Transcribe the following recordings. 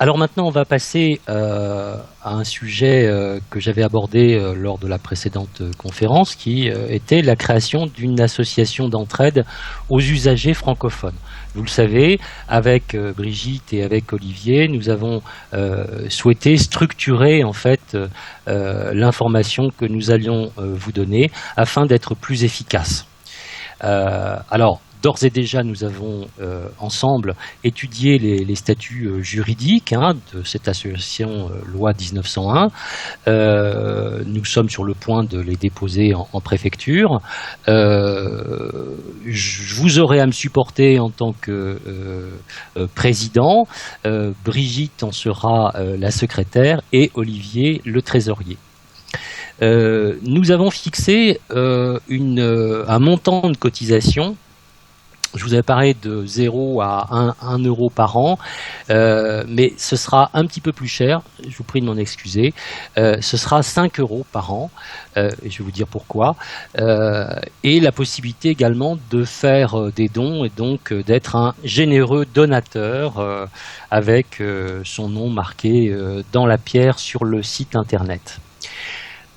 Alors maintenant, on va passer à un sujet que j'avais abordé lors de la précédente conférence, qui était la création d'une association d'entraide aux usagers francophones. Vous le savez, avec Brigitte et avec Olivier, nous avons souhaité structurer en fait l'information que nous allions vous donner afin d'être plus efficace. Alors, d'ores et déjà, nous avons ensemble étudié les statuts juridiques de cette association loi 1901. Nous sommes sur le point de les déposer en préfecture. Vous aurez à me supporter en tant que président. Brigitte en sera la secrétaire et Olivier le trésorier. Nous avons fixé un montant de cotisation. Je vous avais parlé de 0 à 1 euro par an, mais ce sera un petit peu plus cher, je vous prie de m'en excuser. Ce sera 5 euros par an, et je vais vous dire pourquoi. Et la possibilité également de faire des dons et donc d'être un généreux donateur avec son nom marqué dans la pierre sur le site internet.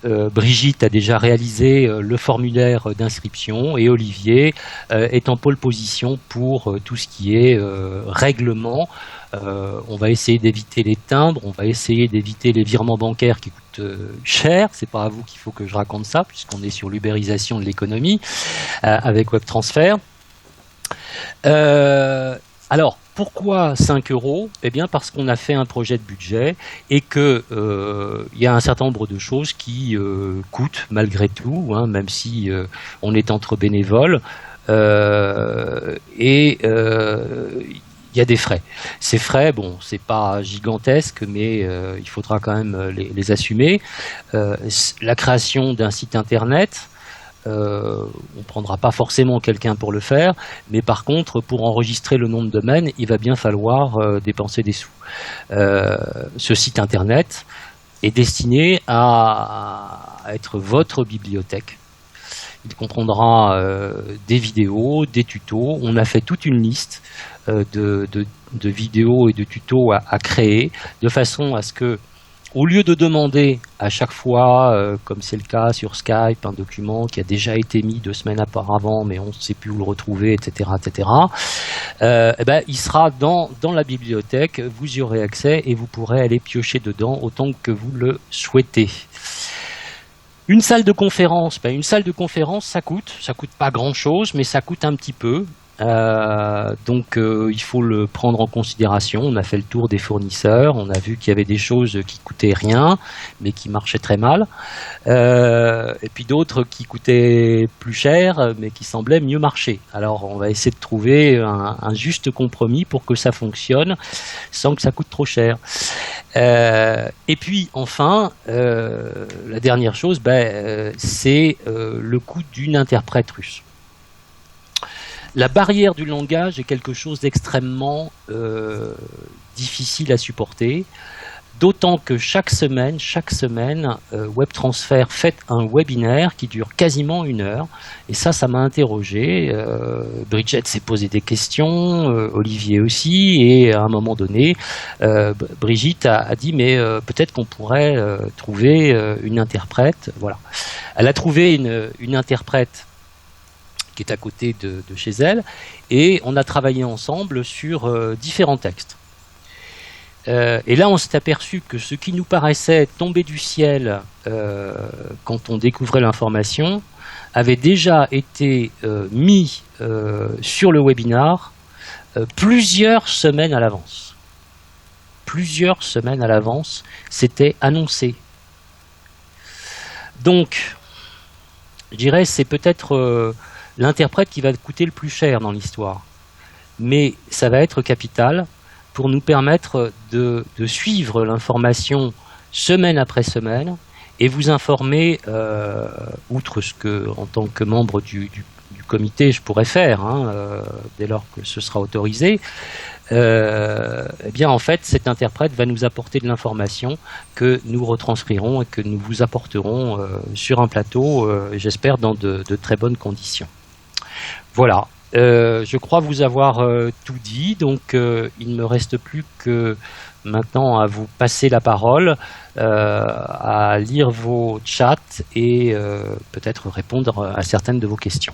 Brigitte a déjà réalisé le formulaire d'inscription et Olivier est en pole position pour tout ce qui est règlement. On va essayer d'éviter les timbres, on va essayer d'éviter les virements bancaires qui coûtent cher. C'est pas à vous qu'il faut que je raconte ça, puisqu'on est sur l'ubérisation de l'économie avec WebTransfer. Alors, pourquoi 5 euros ? Eh bien, parce qu'on a fait un projet de budget et que y a un certain nombre de choses qui coûtent malgré tout, même si on est entre bénévoles. Il y a des frais. Ces frais, bon, c'est pas gigantesque, mais il faudra quand même les assumer. La création d'un site internet. On ne prendra pas forcément quelqu'un pour le faire, mais par contre, pour enregistrer le nom de domaine, il va bien falloir dépenser des sous. Ce site internet est destiné à être votre bibliothèque. Il comprendra des vidéos, des tutos. On a fait toute une liste de vidéos et de tutos à créer, de façon à ce que, au lieu de demander à chaque fois, comme c'est le cas sur Skype, un document qui a déjà été mis 2 semaines auparavant, mais on ne sait plus où le retrouver, etc., il sera dans la bibliothèque, vous y aurez accès et vous pourrez aller piocher dedans autant que vous le souhaitez. Une salle de conférence, ça coûte pas grand-chose, mais ça coûte un petit peu. Donc il faut le prendre en considération. On a fait le tour des fournisseurs, on a vu qu'il y avait des choses qui coûtaient rien mais qui marchaient très mal, et puis d'autres qui coûtaient plus cher mais qui semblaient mieux marcher. Alors on va essayer de trouver un juste compromis pour que ça fonctionne sans que ça coûte trop cher. Et puis enfin la dernière chose, c'est le coût d'une interprète russe. La barrière du langage est quelque chose d'extrêmement difficile à supporter, d'autant que chaque semaine, WebTransfer fait un webinaire qui dure quasiment 1 heure, et ça m'a interrogé. Brigitte s'est posé des questions, Olivier aussi, et à un moment donné, Brigitte a dit mais peut-être qu'on pourrait trouver une interprète. Voilà. Elle a trouvé une interprète qui est à côté de chez elle, et on a travaillé ensemble sur différents textes. Et là, on s'est aperçu que ce qui nous paraissait tomber du ciel quand on découvrait l'information avait déjà été mis sur le webinar plusieurs semaines à l'avance. Plusieurs semaines à l'avance, c'était annoncé. Donc, je dirais, c'est peut-être l'interprète qui va coûter le plus cher dans l'histoire. Mais ça va être capital pour nous permettre de suivre l'information semaine après semaine et vous informer, outre ce que, en tant que membre du comité, je pourrais faire, dès lors que ce sera autorisé, eh bien en fait cet interprète va nous apporter de l'information que nous retranscrirons et que nous vous apporterons sur un plateau, j'espère dans de très bonnes conditions. Voilà, Je crois vous avoir tout dit, donc il ne me reste plus que maintenant à vous passer la parole, à lire vos chats et peut-être répondre à certaines de vos questions.